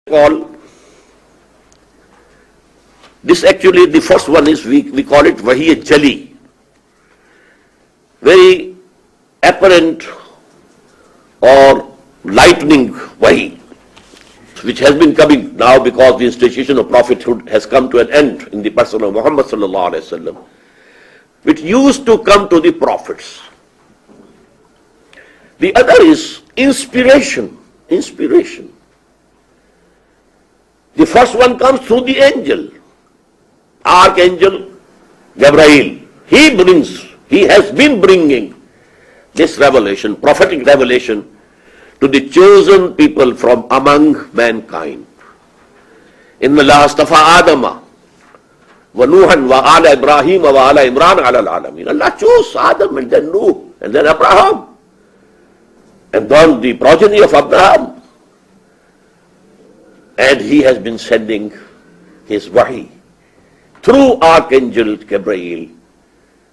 call this actually the first one is we call it Wahi Jali, very apparent or lightning Wahi, which has been coming now because the institution of prophethood has come to an end in the person of Muhammad sallallahu alaihi wasallam, which used to come to the prophets. The other is inspiration. The first one comes through the angel, Archangel Gabriel. He has been bringing this revelation, prophetic revelation, to the chosen people from among mankind. Inna Allah astafa Adama wa Nuhan wa ala Ibrahim wa ala Imran ala al-alamin. Allah chose Adam and then Nuh and then Abraham and then the progeny of Abraham. And he has been sending his wahi through Archangel Gabriel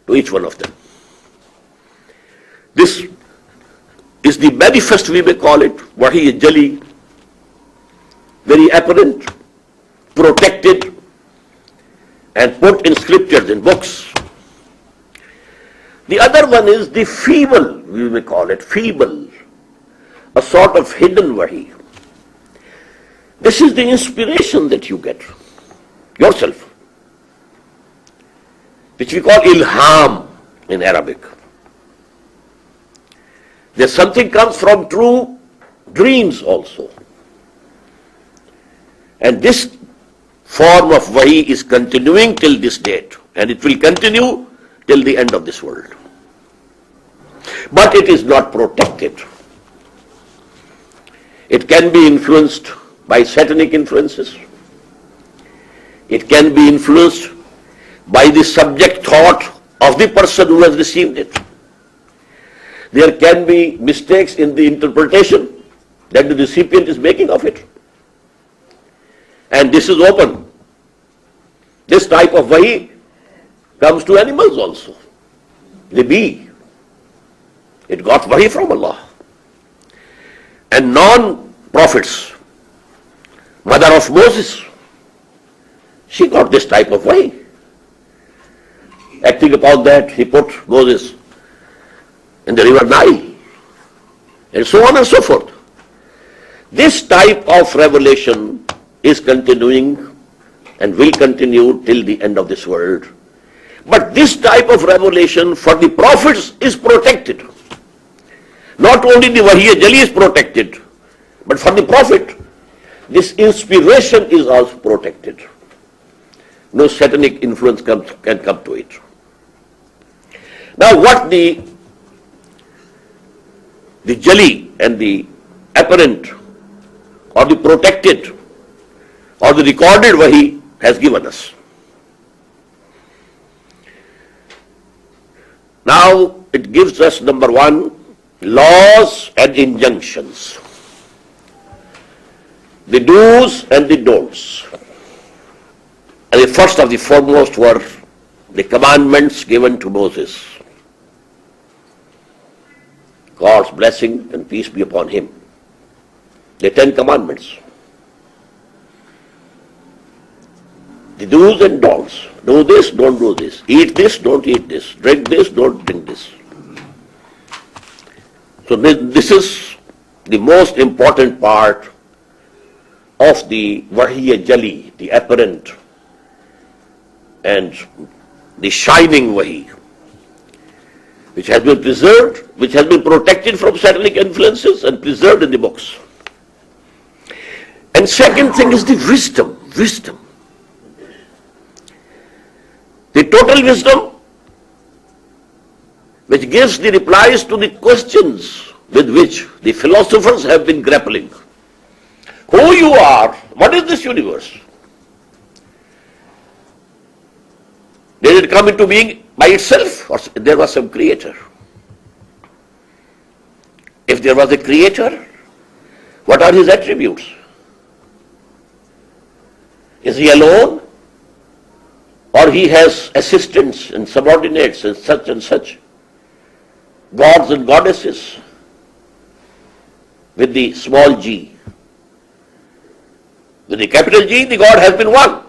to each one of them. This is the manifest, we may call it, Wahi Jali, very apparent, protected, and put in scriptures, in books. The other one is the feeble, we may call it, feeble, a sort of hidden Wahi. This is the inspiration that you get yourself, which we call ilham in Arabic. There's something comes from true dreams also. And this form of wahi is continuing till this date, and it will continue till the end of this world. But it is not protected. It can be influenced by satanic influences. It can be influenced by the subject thought of the person who has received it. There can be mistakes in the interpretation that the recipient is making of it. And this is open. This type of wahi comes to animals also. The bee, it got wahi from Allah. And non-prophets, mother of Moses, she got this type of wahi. Acting upon that, he put Moses in the river Nile, and so on and so forth. This type of revelation is continuing and will continue till the end of this world. But this type of revelation for the prophets is protected. Not only the Wahi Jali is protected, but for the prophet, this inspiration is also protected. No satanic influence can come to it. Now what the Jali and the apparent or the protected or the recorded Wahi has given us. Now it gives us, number one, laws and injunctions. The do's and the don'ts. And the first of the foremost were the commandments given to Moses. God's blessing and peace be upon him. The 10 commandments. The do's and don'ts. Do this, don't do this. Eat this, don't eat this. Drink this, don't drink this. So this is the most important part of the Wahi Jali, the apparent and the shining Wahi, which has been preserved, which has been protected from satanic influences and preserved in the books. And second thing is the wisdom. The total wisdom which gives the replies to the questions with which the philosophers have been grappling. Who you are? What is this universe? Did it come into being by itself, or there was some creator? If there was a creator, what are his attributes? Is he alone? Or he has assistants and subordinates and such gods and goddesses with the small g. With the capital G, the God has been one.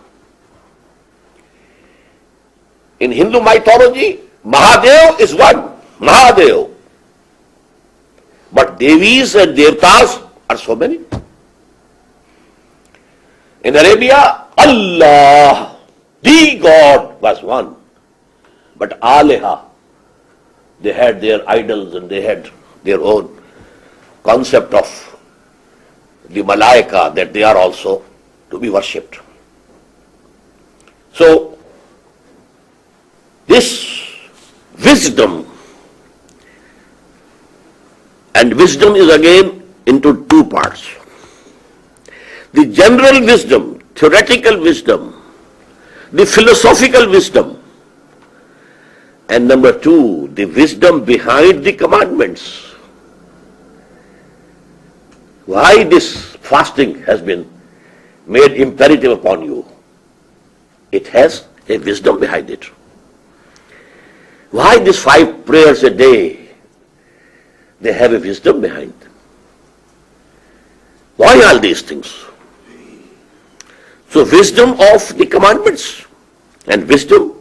In Hindu mythology, Mahadev is one. Mahadev. But Devis and Devtas are so many. In Arabia, Allah, the God, was one. But Aleha, they had their idols and they had their own concept of the Malaika, that they are also to be worshipped. So, this wisdom, and wisdom is again into two parts. The general wisdom, theoretical wisdom, the philosophical wisdom, and number two, the wisdom behind the commandments. Why this fasting has been made imperative upon you? It has a wisdom behind it. Why these 5 prayers a day? They have a wisdom behind them. Why all these things? So wisdom of the commandments and wisdom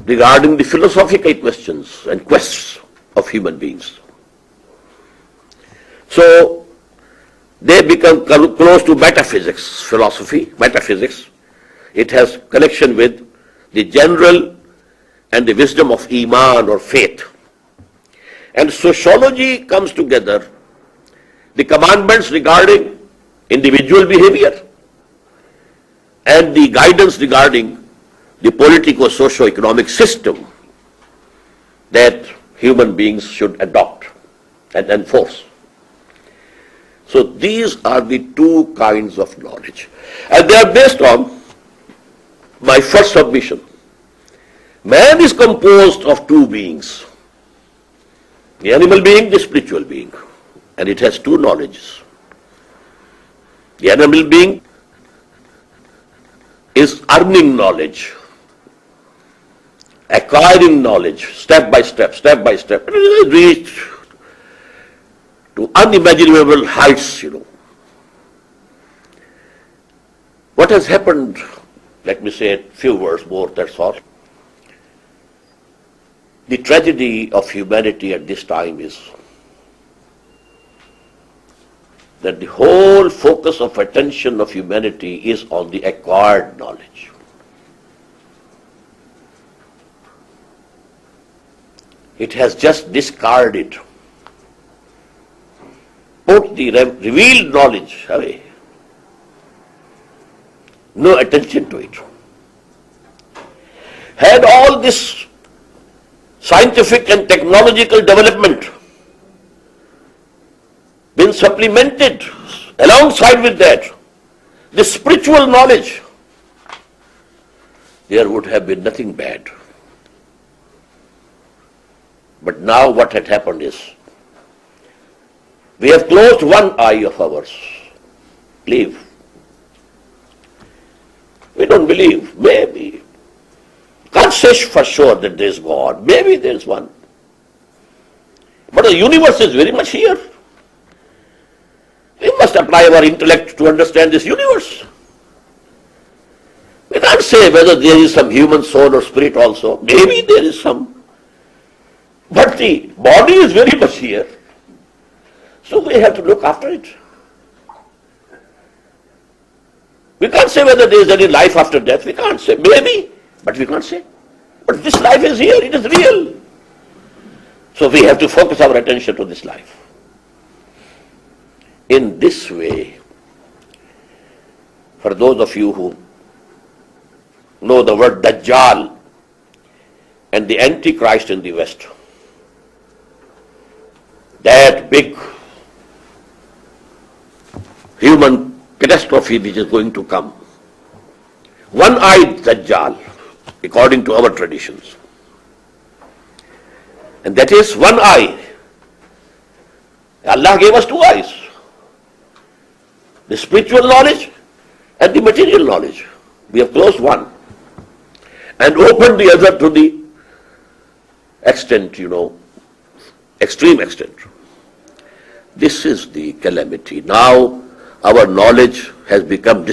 regarding the philosophical questions and quests of human beings. So they become close to metaphysics, philosophy, metaphysics. It has connection with the general and the wisdom of Iman or faith. And sociology comes together, the commandments regarding individual behavior and the guidance regarding the politico-socio-economic system that human beings should adopt and enforce. So these are the 2 kinds of knowledge. And they are based on my first submission. Man is composed of 2 beings. The animal being, the spiritual being. And it has 2 knowledges. The animal being is earning knowledge, acquiring knowledge, step by step, and it reach to unimaginable heights, What has happened, let me say a few words more, that's all. The tragedy of humanity at this time is that the whole focus of attention of humanity is on the acquired knowledge. It has just discarded, put the revealed knowledge away. No attention to it. Had all this scientific and technological development been supplemented alongside with that, the spiritual knowledge, there would have been nothing bad. But now what had happened is, we have closed one eye of ours. Believe. We don't believe. Maybe. Can't say for sure that there is God. Maybe there is one. But the universe is very much here. We must apply our intellect to understand this universe. We can't say whether there is some human soul or spirit also. Maybe there is some. But the body is very much here. So we have to look after it. We can't say whether there is any life after death. We can't say. Maybe, but we can't say. But this life is here. It is real. So we have to focus our attention to this life. In this way, for those of you who know the word Dajjal and the Antichrist in the West, that big human catastrophe which is going to come, one-eyed Dajjal, according to our traditions. And that is one eye. Allah gave us 2 eyes. The spiritual knowledge and the material knowledge. We have closed one and opened the other to the extent, extreme extent. This is the calamity. Now, our knowledge has become